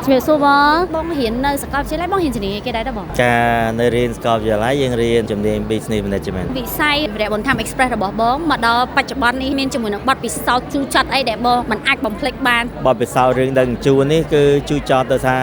ជំរាបសួរបងរៀននៅសាកលវិទ្យាល័យបងរៀនជំនាញអីគេដែរតើបងការនៅរៀនសាកលវិទ្យាល័យយើងរៀនជំនាញ Business Management វិស័យវិរៈបន្ថែម Express របស់បងមកដល់បច្ចុប្បន្ននេះមានជាមួយនឹងបទពិសោធន៍ជូរចត់អីដែលបងមិនអាចបំភ្លេចបានបទពិសោធន៍រឿងដឹកជញ្ជូននេះគឺជូរចត់ទៅថា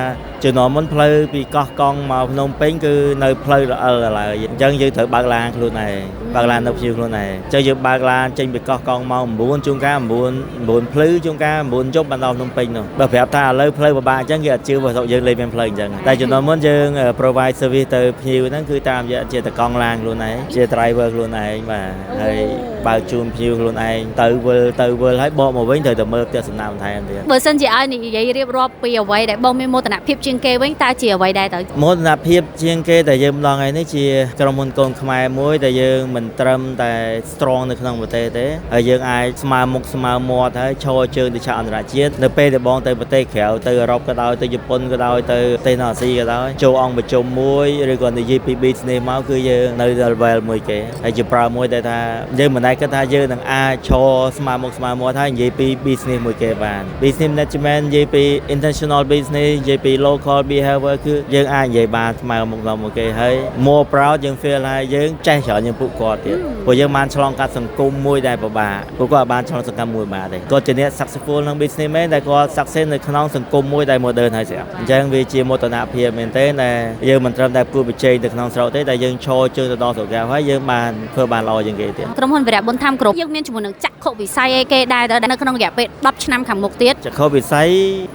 ជំនាន់មុនផ្លូវពីកោះកុងមកភ្នំពេញគឺនៅផ្លូវរអិលឡើយអញ្ចឹងយើងត្រូវបើកឡានខ្លួនឯងបើកឡាននៅភ្ញៀវខ្លួនឯងអញ្ចឹងយើងបើកឡានចេញពីកោះកុងមក9ជួនកាល9ភ្លឺជួនកាល9យប់បានដល់ភ្នំពេញនោះបើប្រាប់ថាឥឡូវផ្លូវពិបាកអញ្ចឹងគេអត់ជឿថាយើងលេងមានផ្លូវអញ្ចឹងតែជំនាន់មុនយើង provide service ទៅភ្ញៀវហ្នឹងគឺតាមរយៈជាតកង់ឡានខ្លួនឯងជា driver ខ្លួនឯងបាទហើយបើកជូនភ្ញៀវខ្លួនឯងទៅវិលហើយបកមកវិញត្រូវតែមើលផ្ទះសំណាក់បន្ថែមទៀតបើសិនជាឲ្យនិយាយរៀបរាប់ពីអ្វីដែលបងមានមោទនភាពជាងគេវិញតើជាអ្វីដែរទៅមោទនភាពជាងគេដែលយើងម្ដងថ្ងៃនេះជាក្រុមហ៊ុនកូនខ្មែរមួយដែលយើងមិនត្រឹមតែ strong នៅក្នុងប្រទេសទេហើយយើងអាចស្មើមុខស្មើមាត់ហើយឈរជើងទៅឆាកអន្តរជាតិនៅពេលដែលបងទៅប្រទេសក្រៅទៅអឺរ៉ុបក៏ដោយទៅជប៉ុនក៏ដោយទៅប្រទេសនៅអាស៊ីក៏ដោយចូលអង្គប្រជុំមួយឬក៏និយាយពី business មកគឺយើងនៅ level មួយគេហើយជាប្រើមួយដែលថាយើងមិនដែលគិតថាយើងនឹងអាចឈរស្មើមុខស្មើមាត់ហើយនិយាយពី business មួយគេបាន business management និយាយពី international business និយាយពី local behavior គឺយើងអាចនិយាយបានស្មើមុខដល់មួយគេហើយ more proud យើង feel ថាយើងចេះច្រើនជាងពួកគាត់ទៀតព្រោះយើងបានឆ្លងកាត់សង្គមមួយដែលពិបាកពួកគាត់បានឆ្លងសង្គមមួយបានទេគាត់ជាអ្នក successful ក្នុង business មែនតែគាត់ success នៅក្នុងសង្គមមួយដែល modern ហើយស្រាប់អញ្ចឹងវាជាមោទនភាពមែនទេដែលយើងមិនត្រឹមតែគួរប្រជែងទៅក្នុងស្រុកទេតែយើងឈរជើងទៅដល់ស្រុកក្រៅហើយយើងបានធ្វើបានល្អជាងគេទៀតក្រុមហ៊ុនវិរៈបុណ្យធម្មគ្រប់យើងមានជាមួយនឹងចក្ខុវិស័យអីគេដែរនៅក្នុងរយៈពេល10ឆ្នាំខាងមុខទៀតចក្ខុវិស័យ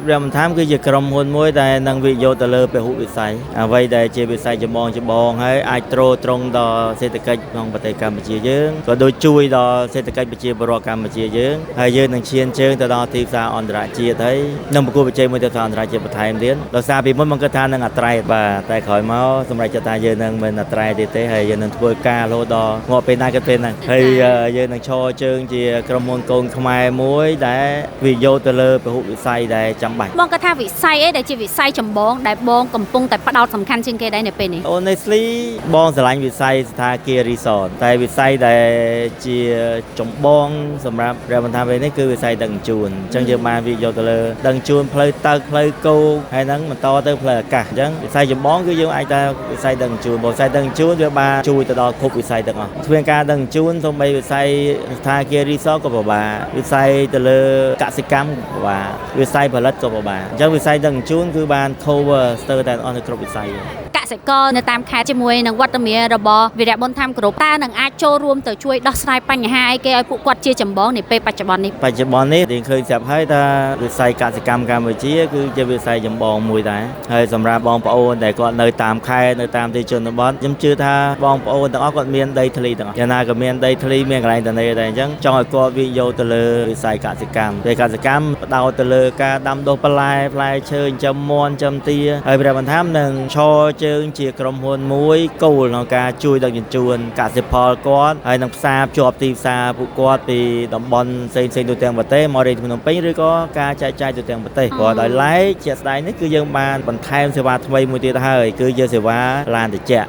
វិរៈបុណ្យធម្មគឺជាក្រុមហ៊ុនមួយដែលនឹងវិនិយោគទៅលើពហុវិស័យអ្វីដែលជាវិស័យចម្បងហើយអាចទ្រទ្រង់ដល់សេដ្ឋកិច្ចក្នុងប្រទេសកម្ពុជាយើងក៏ដូចជួយដល់សេដ្ឋកិច្ចប្រជាពលរដ្ឋកម្ពុជាយើងហើយយើងនឹងឈានជើងទៅដល់ទីផ្សារអន្តរជាតិហើយនឹងប្រកួតប្រជែងមួយទៅផ្សារអន្តរជាតិបន្ថែមទៀតដោយសារពីមុនមកគិតថានឹងអត្រែតបាទតែក្រោយមកសម្រាប់ចិត្តថាយើងនឹងមិនអត្រែតទេហើយយើងនឹងធ្វើការរហូតដល់ងាប់ពេលណាក៏ពេលហ្នឹងហើយយើងនឹងឈរជើងជាក្រុមហ៊ុនកូនខ្មែរមួយដែលវិនិយោគទៅលើពហុវិស័យដែលចាំបាច់បងគាត់ថាវិស័យអីដែលជាវិស័យចម្បងដែលបងកំពុងតែផ្ដោតសំខាន់ជាងគេដែរនៅពេលនេះ Honestly បងស្រឡាញ់វិស័យសថាគារ resort តែវិស័យដែលជាចម្បងសម្រាប់រយៈបន្ថែមពេលនេះគឺវិស័យដឹកជញ្ជូនអញ្ចឹងយើងបានវិនិយោគទៅលើដឹកជញ្ជូនផ្លូវទឹកផ្លូវគោកហើយហ្នឹងបន្តទៅផ្លូវអាកាសអញ្ចឹងវិស័យចម្បងគឺយើងអាចថាវិស័យដឹកជញ្ជូនបើវិស័យដឹកជញ្ជូនវាបានជួយទៅដល់គ្រប់វិស័យទាំងអស់ធ្វើការដឹកជញ្ជូនសូម្បីវិស័យសថាគារ resort ក៏ពិបាកវិស័យទៅលើកសិកម្មក៏ពិបាកវិស័យផលិតក៏ពិបាកអញ្ចឹងវិស័យដឹកជញ្ជូនគឺបាន cover ស្ទើរតែអស់នៅគ្រប់វិស័យកសិករនៅតាមខេត្តជាមួយនឹងវត្តមានរបស់វិរៈបុណ្យធម្មគ្រប់តើនឹងអាចចូលរួមទៅជួយដោះស្រាយបញ្ហាអីគេឲ្យពួកគាត់ជាចម្បងនាពេលបច្ចុប្បន្ននេះបច្ចុប្បន្ននេះយើងឃើញស្រាប់ហើយថាវិស័យកសិកម្មកម្ពុជាគឺជាវិស័យចម្បងមួយដែរហើយសម្រាប់បងប្អូនដែលគាត់នៅតាមខេត្តនៅតាមទីជនបទខ្ញុំជឿថាបងប្អូនទាំងអស់គាត់មានដីធ្លីទាំងអស់យ៉ាងណាក៏មានដីធ្លីមានកន្លែងតនេដែរអញ្ចឹងចង់ឲ្យគាត់វិនិយោគទៅលើវិស័យកសិកម្មពេលកសិកម្មផ្ដោតទៅលើការដាំដុះបន្លែផ្លែឈើចិញ្ចឹមមាន់ចិញ្ចឹមទាហើយព្រះបន្ថែមនឹងឈរជើងជាក្រុមហ៊ុនមួយគោលក្នុងការជួយដឹកជញ្ជូនកសិផលគាត់ហើយនឹងផ្សារភ្ជាប់ទីផ្សារពួកគាត់ពីតំបន់ផ្សេងៗទូទាំងប្រទេសមករាជធានីភ្នំពេញឬក៏ការចែកចាយទូទាំងប្រទេសព្រោះដោយឡែកជាក់ស្ដែងនេះគឺយើងបានបន្ថែមសេវាថ្មីមួយទៀតហើយគឺជាសេវាឡានត្រជាក់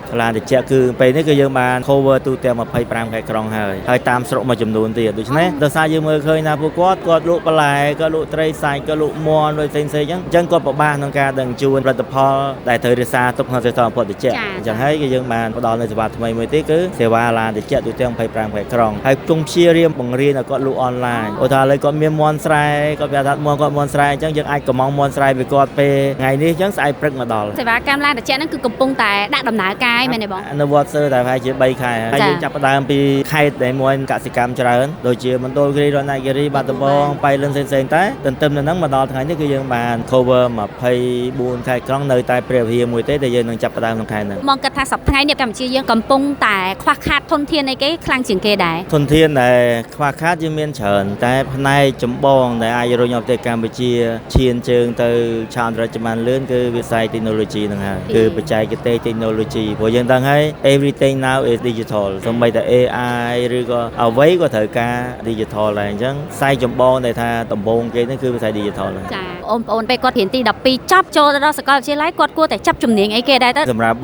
គឺពេលនេះគឺយើងបាន cover ទូទាំង25ខេត្តក្រុងហើយតាមស្រុកមួយចំនួនទៀតដូច្នេះដោយសារយើងមើលឃើញថាពួកគាត់លក់បន្លែគាត់លក់ត្រីសាច់គាត់លក់មាន់ដោយផ្សេងៗអញ្ចឹងគាត់ពិបាកក្នុងការដឹកជញ្ជូនផលិតផលដែលត្រូវរក្សាទុកក្នុងសេដ្ឋានពុទ្ធត្រជាក់អញ្ចឹងហើយគឺយើងបានផ្ដល់នូវសេវាថ្មីមួយទៀតគឺសេវាឡានត្រជាក់ទូទាំង25ខេត្តក្រុងហើយគង់ព្យាយាមបង្រៀនឲ្យគាត់លក់អនឡាញឧទាហរណ៍ឥឡូវគាត់មានមាន់ស្រែគាត់ប្រាប់ថាមាន់ស្រែអញ្ចឹងយើងអាចកម្មង់មាន់ស្រែពីគាត់ពេលថ្ងៃនេះអញ្ចឹងស្អែកព្រឹកមកដល់សេវាកម្មឡានត្រជាក់ហ្នឹងគឺកំពុងតែដាក់ដំណើរការមែនទេបងនៅវត្តសើតែប្រហែលជា3ខែហើយយើងចាប់ផ្ដើមពីខេត្តដែលមានកសិកម្មច្រើនដូចជាមណ្ឌលគិរីរតនគិរីបាត់ដំបងបៃលិនផ្សេងៗតែទន្ទឹមនឹងហ្នឹងមកដល់ថ្ងៃនេះគឺយើងបាន cover 24ខេត្តក្រុងនៅតែព្រះវិហារមួយទេដែលយើងនឹងចាប់ផ្ដើមក្នុងខែនេះមកគិតថាសប្តាហ៍នេះកម្ពុជាយើងកំពុងតែខ្វះខាតធនធានអីគេខ្លាំងជាងគេដែរធនធានដែលខ្វះខាតយើងមានច្រើនតែផ្នែកចម្បងដែលអាចរុញឲ្យប្រទេសកម្ពុជាឈានជើងទៅឆានរដ្ឋបានលឿនគឺវិស័យ technology ហ្នឹងហើយគឺបច្ចេកទេស technology ព្រោះយើងដឹងហើយ everything now is digital សូម្បីតែ AI ឬក៏អ្វីក៏ត្រូវការ digital ដែរអញ្ចឹងខ្សែចម្បងដែលថាដំបូងគេហ្នឹងគឺវិស័យ digital ហ្នឹងចាបងប្អូនពេលគាត់រៀនទី12ចប់ចូលទៅដល់សាកលវិទ្យាល័យគាត់គួរតែចាប់ជំនាញអីគេដែរ ទៅ សម្រាប់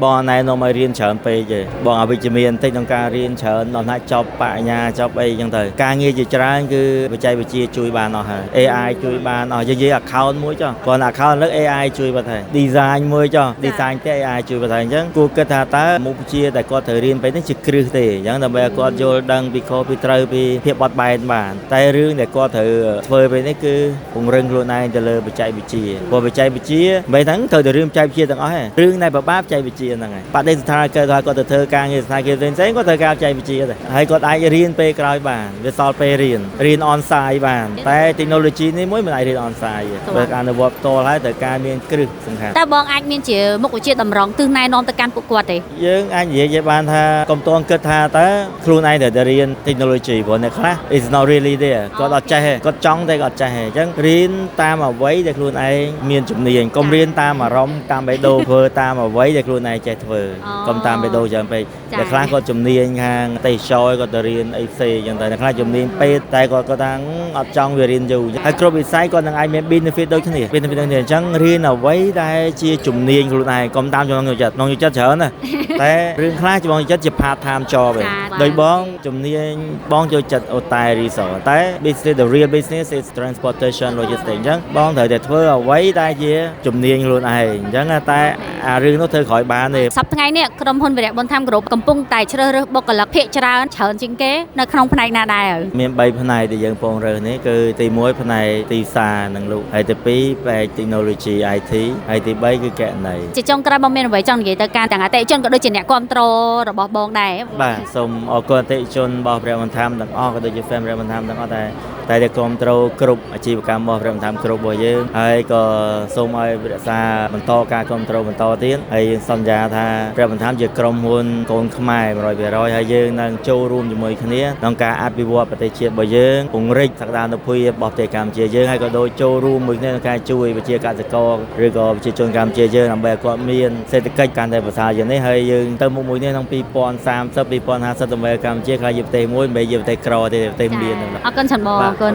បងណែនាំឲ្យរៀនច្រើនពេកទេបងអវិជ្ជមានបន្តិចក្នុងការរៀនច្រើនដល់ណាចប់បញ្ញាចប់អីចឹងទៅការងារជាច្រើនគឺបច្ចេកវិទ្យាជួយបានអស់ហើយ AI ជួយបានអស់និយាយ account មួយចុះគាត់ account លើ AI ជួយបាត់ហើយ design មួយចុះ design ទេ AI ជួយបាត់ហើយអញ្ចឹងគួរគិតថាតើមុខវិជ្ជាតែគាត់ត្រូវរៀនទៅនេះជាគ្រឹះទេអញ្ចឹងដើម្បីឲ្យគាត់យល់ដឹងពីខុសពីត្រូវពីភាពបត់បែនបានតែរឿងដែលគាត់ត្រូវធ្វើពេលនេះគឺពង្រឹងខ្លួនឯងទៅលើបច្ចេកវិទ្យាព្រោះបច្ចេកវិទ្យាមិនហ្នឹងត្រូវតែរៀនបច្ចេកវិទ្យាទាំងអស់ហ្នឹងរឿងដែលពិបាកបច្ចេកវិទ្យាហ្នឹងហើយបដិស្ថានគេថាគាត់ទៅធ្វើការងារស្ថានភាពផ្សេងៗគាត់ត្រូវការបច្ចេកវិទ្យាដែរហើយគាត់អាចរៀនពេលក្រោយបានវាសល់ពេលរៀន on-site បានតែ technology នេះមួយមិនអាចរៀន on-site ទេបើអនុវត្តផ្ទាល់ហើយត្រូវការមានគ្រឹះសំខាន់ តើបងអាចមានជាមុខវិជ្ជាតម្រង់ទិសណែនាំទៅកាន់ពួកគាត់ទេ យើងអាចនិយាយបានថាកុំតងគិតថាតើខ្លួនឯងត្រូវតែរៀន technology ព្រោះអ្នកខ្លះ is not really there គាត់អត់ចេះទេគាត់ចង់តែគាត់ចេះទេអញ្ចឹងរៀនតាមអ្វីដែលខ្លួនឯងមានជំនាញកុំរៀនតាមអារម្មណ៍តាមបេះដូងធ្វើតាមអ្វីដែលខ្លួនឯងចេះធ្វើកុំតាមបេះដូងច្រើនពេកអ្នកខ្លះគាត់ជំនាញខាងទេសចរគាត់ទៅរៀនអីផ្សេងអញ្ចឹងតែអ្នកខ្លះជំនាញពេទ្យតែគាត់ថាអត់ចង់វារៀនយូរហើយគ្រប់វិស័យគាត់នឹងអាចមាន benefit ដូចគ្នា benefit ដូចគ្នាអញ្ចឹងរៀនអ្វីដែលជាជំនាញខ្លួនឯងកុំតាមចំណង់ចូលចិត្តច្រើនណាតែរឿងខ្លះបងចិត្តជា part time job ឯងដោយបងជំនាញបងចូលចិត្តអូតែ resort តែ business the real business is transportation logistics អញ្ចឹងបងត្រូវតែធ្វើអ្វីដែលជាជំនាញខ្លួនឯងអញ្ចឹងតែអារឿងនោះធ្វើក្រោយបានទេស ប្តាហ៍ថ្ងៃនេះក្រុមហ៊ុនវីរៈបុនធាំក្រុមកំពុងតែជ្រើសរើសបុគ្គលិកភាគច្រើនជាងគេនៅក្នុងផ្នែកណាដែរ មាន3ផ្នែកដែលយើងពងរើសនេះគឺទី1ផ្នែកទីផ្សារនិងលក់ហើយទី2ផ្នែក technology IT ហើយទី3គឺកណន័យ ជាចុងក្រោយបងមានអ្វីចង់និយាយទៅកាន់ទាំងអតិថិជនក៏ដូចជាអ្នកគ្រប់គ្រងរបស់បងដែរ បាទសូមអរគុណអតិថិជនរបស់ព្រះបន្ធាំទាំងអស់ក៏ដូចជា fan ព្រះបន្ធាំទាំងអស់តែគ្រប់គ្រងគ្រប់អាជីវកម្មរបស់ព្រះបន្ធាំគ្រប់របស់យើងហើយក៏សូមឲ្យរក្សាបន្តការគ្រប់គ្រងបន្តទៀតហើយយើងសន្យាថាព្រះបន្ធាំជាក្រុមហ៊ុនកូនខ្មែរ 100% ហើយយើងនឹងចូលរួមជាមួយគ្នាក្នុងការអភិវឌ្ឍប្រទេសជាតិរបស់យើងពង្រីកសក្តានុភាពរបស់ប្រទេសកម្ពុជាយើងហើយក៏ដូចចូលរួមមួយគ្នាក្នុងការជួយប្រជាកសិករឬក៏ប្រជាជនកម្ពុជាយើងដើម្បីឲ្យគាត់មានសេដ្ឋកិច្ចកាន់តែប្រសើរជាងនេះហើយយើងទៅមុខមួយនេះក្នុង2030 2050ដើម្បីកម្ពុជាខ្លាចជាប្រទេសមួយមិនមែនជាប្រទេសក្រទេប្រទេសមាន អរគុណច្រើនបងអរគុណ